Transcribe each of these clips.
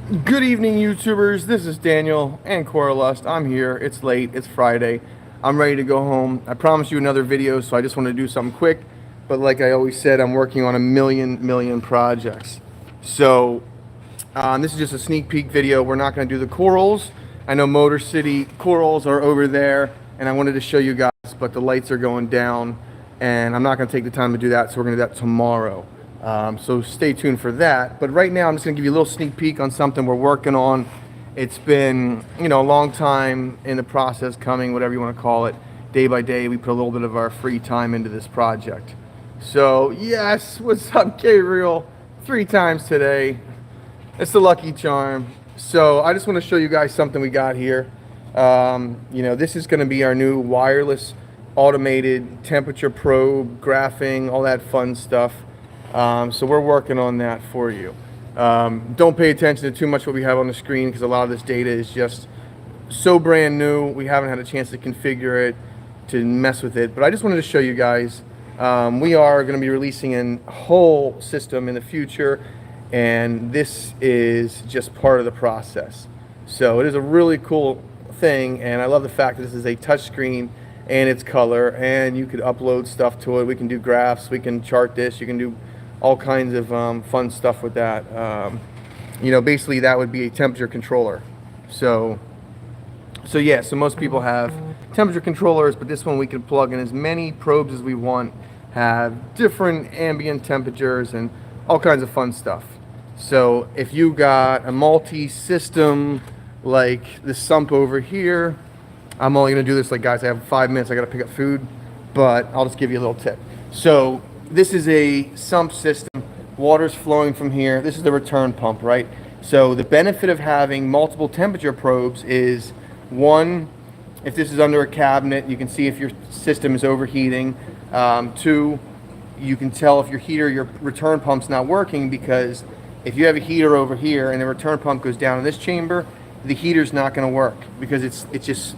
Good evening, YouTubers. This is Daniel and Coralust. I'm here. It's late. It's Friday. I'm ready to go home. I promised you another video, so I just want to do something quick. But like I always said, I'm working on a million projects. So this is just a sneak peek video. We're not going to do the corals. I know Motor City corals are over there, and I wanted to show you guys, but the lights are going down, and I'm not going to take the time to do that, so we're going to do that tomorrow. So stay tuned for that. But right now I'm just going to give you a little sneak peek on something we're working on. It's been, a long time in the process coming, whatever you want to call it. Day by day, we put a little bit of our free time into this project. So yes, what's up, Gabriel? 3 times today. It's the lucky charm. So I just want to show you guys something we got here. This is going to be our new wireless automated temperature probe, graphing, all that fun stuff. So we're working on that for you. Don't pay attention to too much what we have on the screen because a lot of this data is just so brand new. We haven't had a chance to configure it, to mess with it. But I just wanted to show you guys. We are going to be releasing a whole system in the future, and this is just part of the process. So it is a really cool thing, and I love the fact that this is a touch screen and it's color, and you could upload stuff to it. We can do graphs, we can chart this, you can do all kinds of fun stuff with that. Basically that would be a temperature controller. So most people have temperature controllers, but this one we can plug in as many probes as we want, have different ambient temperatures and all kinds of fun stuff. So if you got a multi-system like the sump over here, I'm only gonna do this, like, guys, I have 5 minutes, I gotta pick up food, but I'll just give you a little tip. So this is a sump system, water's flowing from here. This is the return pump, right? So the benefit of having multiple temperature probes is, one, if this is under a cabinet, you can see if your system is overheating. Two, you can tell if your return pump's not working, because if you have a heater over here and the return pump goes down in this chamber, the heater's not gonna work, because it's just,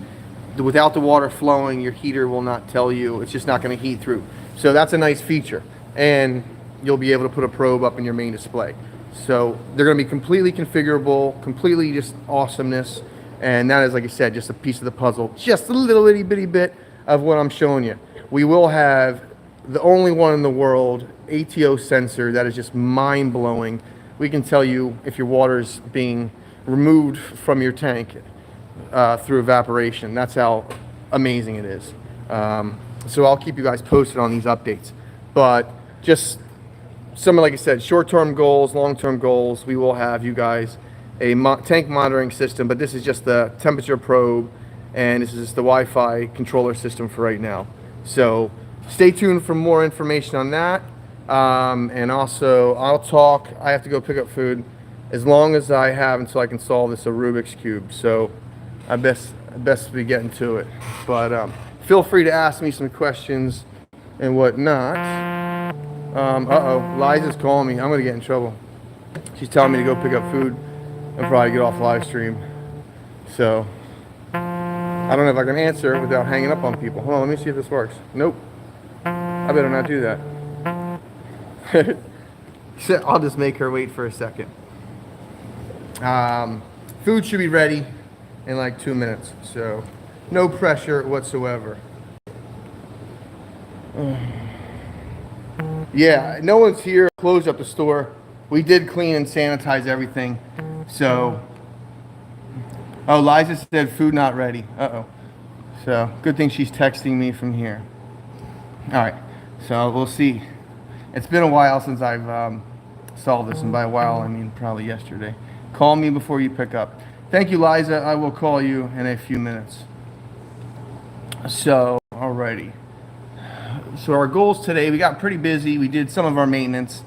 without the water flowing, your heater will not tell you, it's just not gonna heat through. So that's a nice feature, and you'll be able to put a probe up in your main display. So they're going to be completely configurable, completely just awesomeness, and that is, like I said, just a piece of the puzzle, just a little itty bitty bit of what I'm showing you. We will have the only one in the world ATO sensor that is just mind-blowing. We can tell you if your water is being removed from your tank through evaporation. That's how amazing it is. So I'll keep you guys posted on these updates. But just some, like I said, short-term goals, long-term goals. We will have you guys a tank monitoring system, but this is just the temperature probe, and this is just the Wi-Fi controller system for right now. So stay tuned for more information on that. And also, I have to go pick up food as long as I have until I can solve this Rubik's Cube. So I best be getting to it. But feel free to ask me some questions and whatnot. Uh-oh, Liza's calling me. I'm gonna get in trouble. She's telling me to go pick up food and probably get off live stream. So I don't know if I can answer without hanging up on people. Hold on, let me see if this works. Nope. I better not do that. So I'll just make her wait for a second. Food should be ready in like 2 minutes, so no pressure whatsoever. Yeah, no one's here. Closed up the store. We did clean and sanitize everything. So, oh, Liza said food not ready. Uh-oh. So, good thing she's texting me from here. All right, so we'll see. It's been a while since I've solved this, and by a while I mean probably yesterday. Call me before you pick up. Thank you, Liza. I will call you in a few minutes. So, alrighty. So our goals today, we got pretty busy. We did some of our maintenance.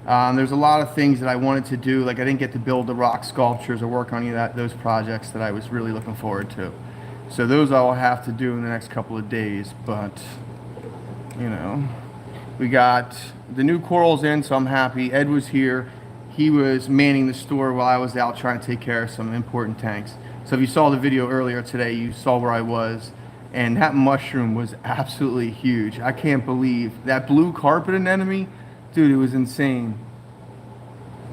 There's a lot of things that I wanted to do. Like, I didn't get to build the rock sculptures or work on any of those projects that I was really looking forward to. So those I will have to do in the next couple of days. But, we got the new corals in, so I'm happy. Ed was here. He was manning the store while I was out trying to take care of some important tanks. So if you saw the video earlier today, you saw where I was. And that mushroom was absolutely huge. I can't believe that blue carpet anemone, dude, it was insane.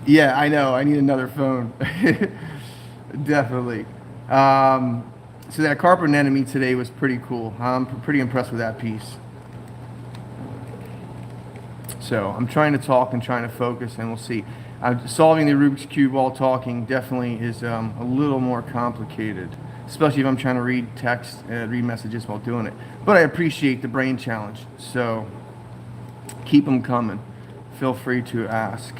Yeah, I know. I need another phone. Definitely. So that carpet anemone today was pretty cool. I'm pretty impressed with that piece. So I'm trying to talk and trying to focus, and we'll see. Solving the Rubik's Cube while talking definitely is a little more complicated, especially if I'm trying to read text and read messages while doing it. But I appreciate the brain challenge, so keep them coming. Feel free to ask.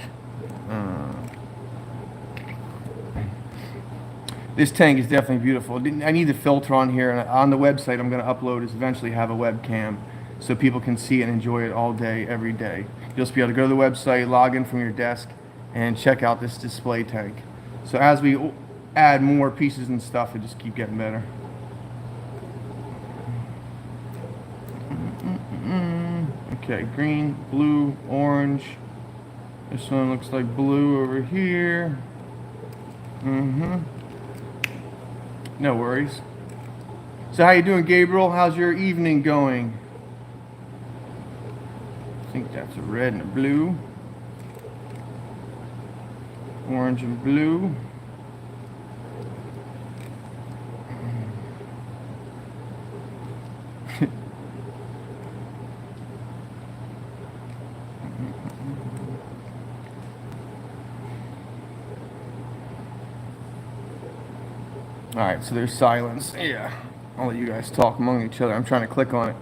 This tank is definitely beautiful. I need the filter on here, and on the website I'm going to upload is eventually have a webcam so people can see it and enjoy it all day, every day. You'll just be able to go to the website, log in from your desk, and check out this display tank. So as we add more pieces and stuff, it just keep getting better. Okay, green, blue, orange. This one looks like blue over here. No worries. So how you doing, Gabriel? How's your evening going? I think that's a red and a blue. Orange and blue. Alright, so there's silence. Yeah. I'll let you guys talk among each other. I'm trying to click on it.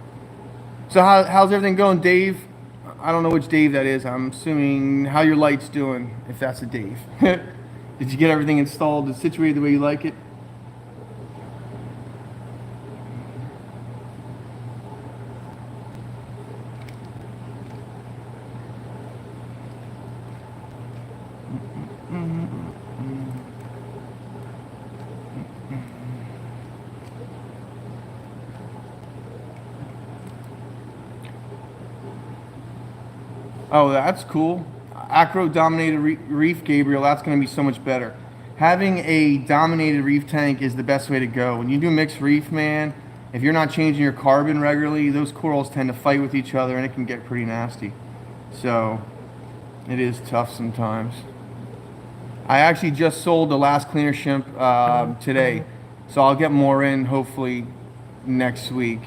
So how's everything going, Dave? I don't know which Dave that is. I'm assuming how your light's doing, if that's a Dave. Did you get everything installed and situated the way you like it? Oh, that's cool. Aqua dominated reef, Gabriel. That's going to be so much better. Having a dominated reef tank is the best way to go. When you do mixed reef, man, if you're not changing your carbon regularly, those corals tend to fight with each other, and it can get pretty nasty. So it is tough sometimes. I actually just sold the last cleaner shrimp today, so I'll get more in hopefully next week.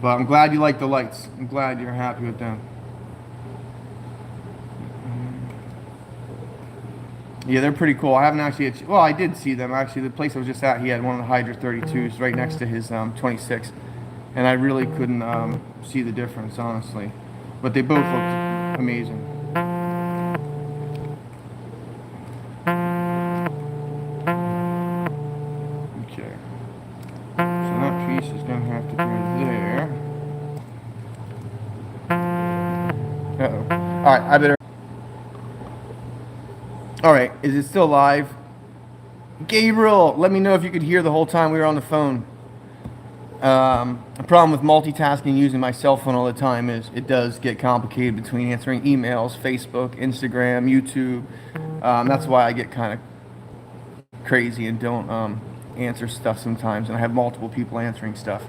But I'm glad you like the lights. I'm glad you're happy with them. Yeah, they're pretty cool. I haven't actually, well, I did see them actually. The place I was just at, he had one of the Hydra 32s right next to his 26, and I really couldn't see the difference, honestly. But they both looked amazing. Okay, so that piece is gonna have to go there. Uh-oh. All right, I better. All right, is it still live? Gabriel, let me know if you could hear the whole time we were on the phone. A problem with multitasking using my cell phone all the time is it does get complicated between answering emails, Facebook, Instagram, YouTube. That's why I get kind of crazy and don't answer stuff sometimes, and I have multiple people answering stuff.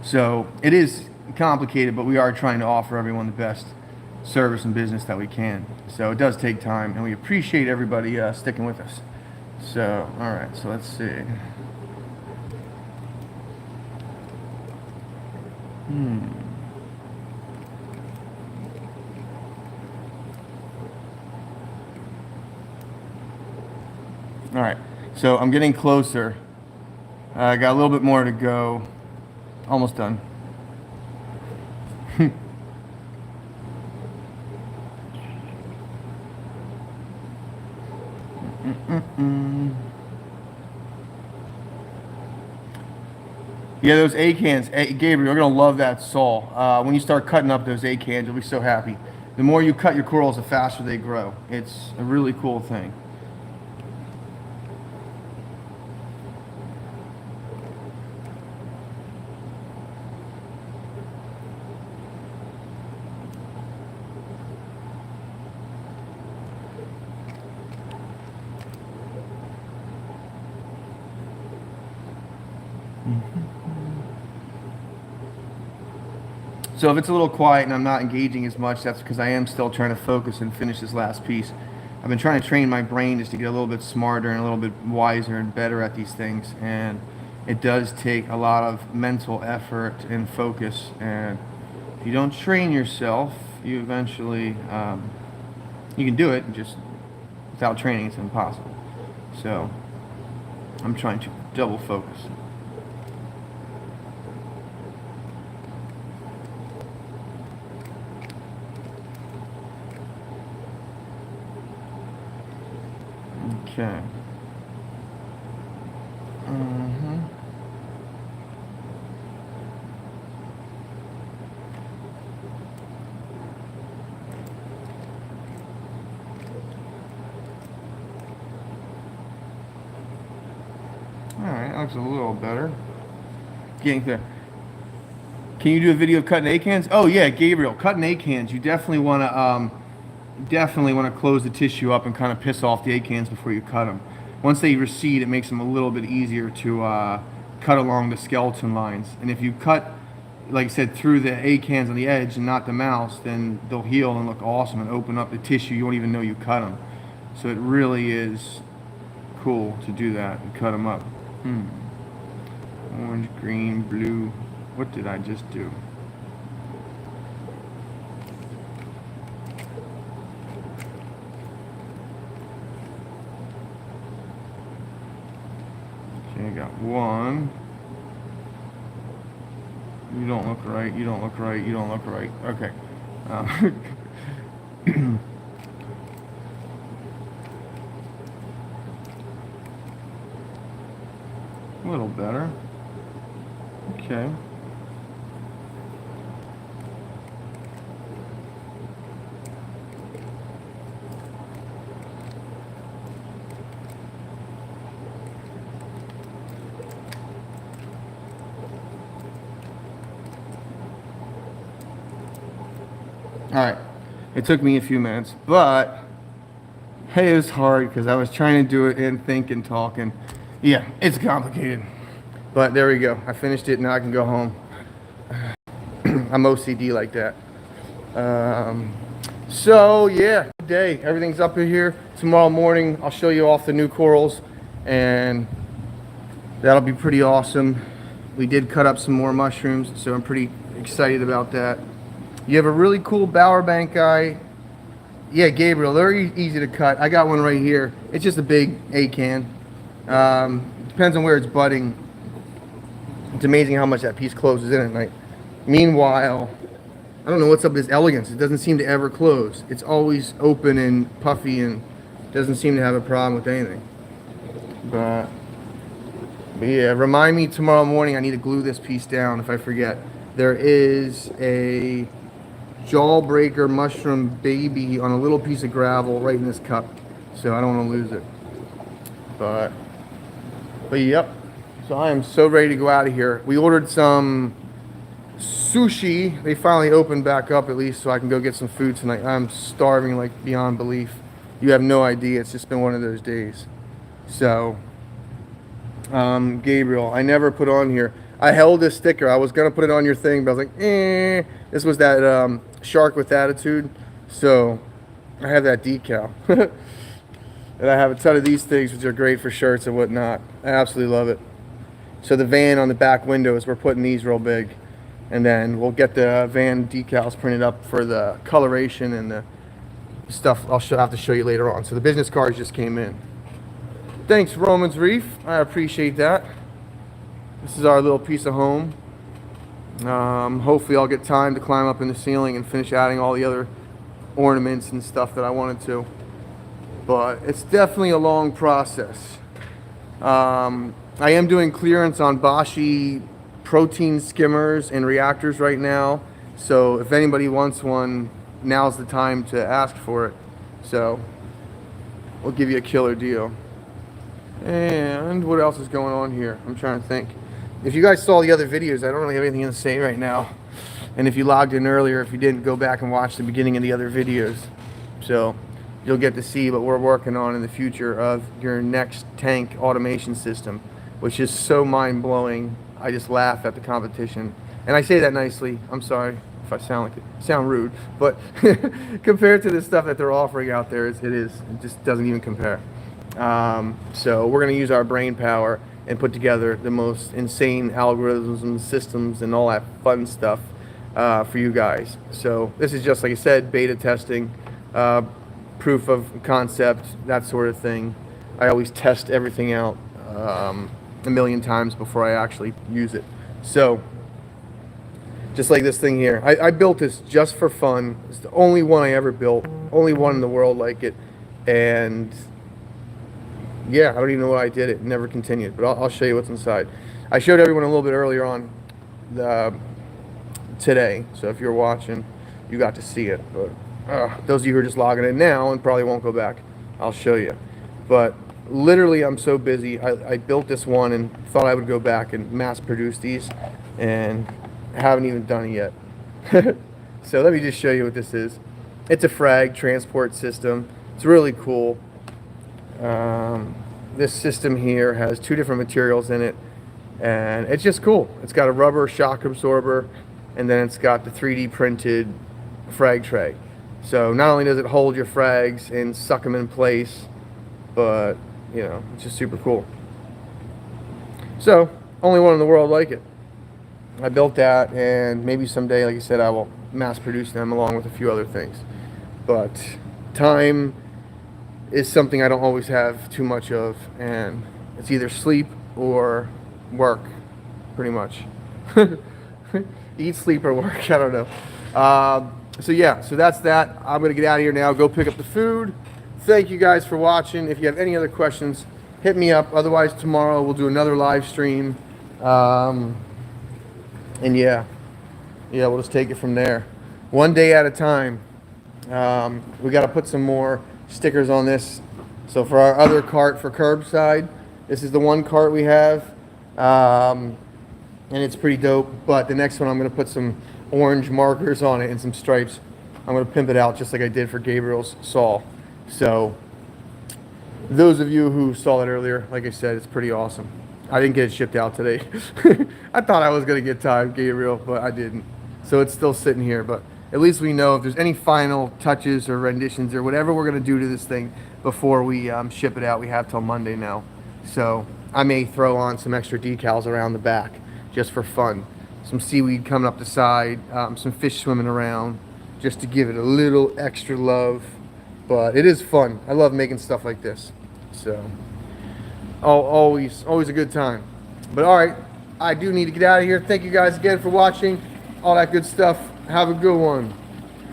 So it is complicated, but we are trying to offer everyone the best service and business that we can. So it does take time, and we appreciate everybody sticking with us. So, all right, so let's see. All right, so I'm getting closer. I got a little bit more to go. Almost done. Yeah, those A cans, Gabriel, you're gonna love that saw. When you start cutting up those A cans, you'll be so happy. The more you cut your corals, the faster they grow. It's a really cool thing. So if it's a little quiet and I'm not engaging as much, that's because I am still trying to focus and finish this last piece. I've been trying to train my brain just to get a little bit smarter and a little bit wiser and better at these things, and it does take a lot of mental effort and focus, and if you don't train yourself, you eventually you can do it, just without training it's impossible. So I'm trying to double focus. Okay. Alright, that looks a little better. Getting there. Can you do a video of cutting egg cans? Oh yeah, Gabriel, cutting egg cans. You definitely want to close the tissue up and kind of piss off the egg cans before you cut them. Once they recede, it makes them a little bit easier to cut along the skeleton lines. And if you cut, like I said, through the egg cans on the edge and not the mouths, then they'll heal and look awesome and open up the tissue. You won't even know you cut them. So it really is cool to do that and cut them up. Orange, green, blue. What did I just do? Okay, I got one. You don't look right, you don't look right, you don't look right. Okay. A little better. Okay. Alright, it took me a few minutes, but hey, it was hard because I was trying to do it and think and talk, and yeah, it's complicated. But there we go. I finished it. Now I can go home. I'm OCD like that. So yeah, good day. Everything's up in here. Tomorrow morning I'll show you off the new corals, and that'll be pretty awesome. We did cut up some more mushrooms, so I'm pretty excited about that. You have a really cool bower bank guy. Yeah, Gabriel, they're easy to cut. I got one right here. It's just a big egg can. Depends on where it's budding. It's amazing how much that piece closes in at night. Meanwhile, I don't know what's up with this elegance. It doesn't seem to ever close. It's always open and puffy and doesn't seem to have a problem with anything. But yeah, remind me tomorrow morning I need to glue this piece down if I forget. There is a jawbreaker mushroom baby on a little piece of gravel right in this cup. So I don't want to lose it. But yep. So I am so ready to go out of here. We ordered some sushi. They finally opened back up, at least, so I can go get some food tonight. I'm starving like beyond belief. You have no idea. It's just been one of those days. So Gabriel, I never put on here. I held this sticker. I was gonna put it on your thing, but I was like, eh. This was that shark with attitude. So I have that decal. And I have a ton of these things, which are great for shirts and whatnot. I absolutely love it. So the van on the back windows, we're putting these real big. And then we'll get the van decals printed up for the coloration and the stuff I'll have to show you later on. So the business cards just came in. Thanks, Romans Reef. I appreciate that. This is our little piece of home. Hopefully I'll get time to climb up in the ceiling and finish adding all the other ornaments and stuff that I wanted to. But it's definitely a long process. I am doing clearance on Boshi protein skimmers and reactors right now. So if anybody wants one, now's the time to ask for it. So we'll give you a killer deal. And what else is going on here? I'm trying to think. If you guys saw the other videos, I don't really have anything to say right now. And if you logged in earlier, if you didn't, go back and watch the beginning of the other videos. So you'll get to see what we're working on in the future of your next tank automation system, which is so mind-blowing. I just laugh at the competition. And I say that nicely. I'm sorry if I sound rude, but compared to the stuff that they're offering out there, it just doesn't even compare. So we're going to use our brain power and put together the most insane algorithms and systems and all that fun stuff for you guys. So this is just, like I said, beta testing, proof of concept, that sort of thing. I always test everything out a million times before I actually use it. So just like this thing here, I built this just for fun. It's the only one I ever built, only one in the world like it, and yeah, I don't even know why I did it. Never continued, but I'll show you what's inside. I showed everyone a little bit earlier on today, so if you're watching, you got to see it. But those of you who are just logging in now and probably won't go back, I'll show you. But literally, I'm so busy. I built this one and thought I would go back and mass produce these, and I haven't even done it yet. So let me just show you what this is. It's a frag transport system. It's really cool. This system here has 2 different materials in it, and it's just cool. It's got a rubber shock absorber, and then it's got the 3D printed frag tray. So not only does it hold your frags and suck them in place, but you know, it's just super cool. So only one in the world like it. I built that, and maybe someday, like I said, I will mass produce them along with a few other things. But time is something I don't always have too much of, and it's either sleep or work, pretty much. Eat, sleep, or work, I don't know. So yeah, so that's that. I'm gonna get out of here now, go pick up the food. Thank you guys for watching. If you have any other questions, hit me up. Otherwise, tomorrow we'll do another live stream. And yeah, we'll just take it from there. One day at a time. We got to put some more stickers on this. So for our other cart for curbside, this is the one cart we have, and it's pretty dope. But the next one, I'm going to put some orange markers on it and some stripes. I'm going to pimp it out just like I did for Gabriel's saw. So those of you who saw it earlier, like I said, it's pretty awesome. I didn't get it shipped out today. I thought I was going to get time, Gabriel, but I didn't. So it's still sitting here, but at least we know if there's any final touches or renditions or whatever we're going to do to this thing before we ship it out. We have till Monday now. So I may throw on some extra decals around the back just for fun. Some seaweed coming up the side, some fish swimming around, just to give it a little extra love. But it is fun. I love making stuff like this. So always a good time. But all right, I do need to get out of here. Thank you guys again for watching. All that good stuff. Have a good one.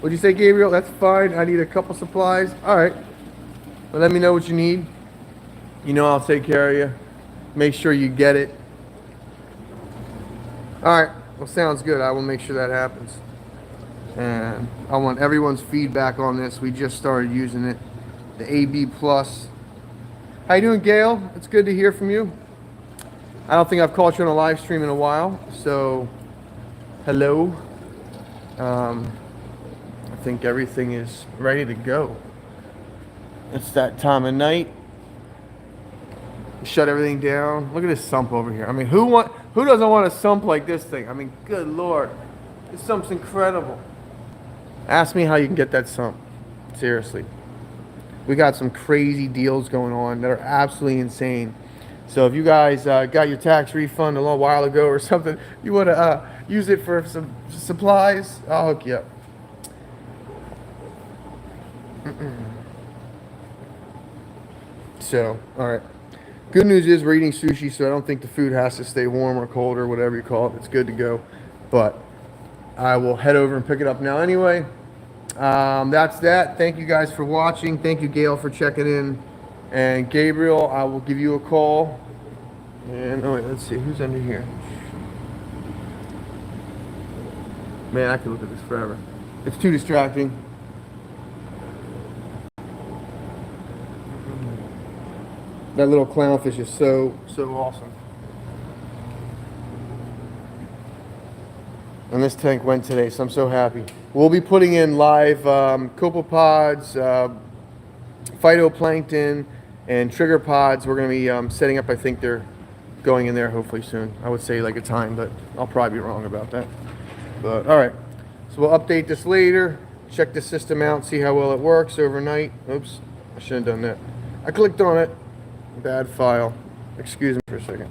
What'd you say, Gabriel? That's fine. I need a couple supplies. All right. Well, let me know what you need. You know I'll take care of you. Make sure you get it. All right. Well, sounds good. I will make sure that happens. And I want everyone's feedback on this. We just started using it. The AB Plus. How you doing, Gail? It's good to hear from you. I don't think I've caught you on a live stream in a while. So, hello. I think everything is ready to go. It's that time of night. Shut everything down. Look at this sump over here. I mean, who doesn't want a sump like this thing? I mean, good Lord. This sump's incredible. Ask me how you can get that sump. Seriously. We got some crazy deals going on that are absolutely insane. So if you guys got your tax refund a little while ago or something, you want to use it for some supplies, I'll hook you up. So, all right. Good news is we're eating sushi, so I don't think the food has to stay warm or cold or whatever you call it. It's good to go. But I will head over and pick it up now anyway. That's that. Thank you guys for watching. Thank you, Gail, for checking in. And Gabriel, I will give you a call. And oh wait, let's see who's under here. Man, I could look at this forever. It's too distracting. That little clownfish is so awesome. And this tank went today, so I'm so happy. We'll be putting in live copepods, phytoplankton, and trigger pods. We're going to be setting up, I think they're going in there hopefully soon. I would say like a time, but I'll probably be wrong about that. But all right. So we'll update this later, check the system out, see how well it works overnight. Oops, I shouldn't have done that. I clicked on it. Bad file. Excuse me for a second.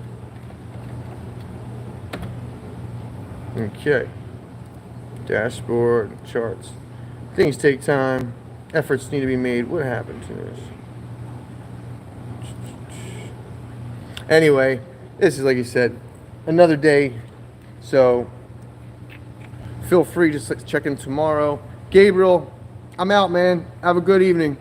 Okay. Dashboard, charts. Things take time. Efforts need to be made. What happened to this? Anyway, this is, like you said, another day. So feel free to check in tomorrow. Gabriel, I'm out, man. Have a good evening.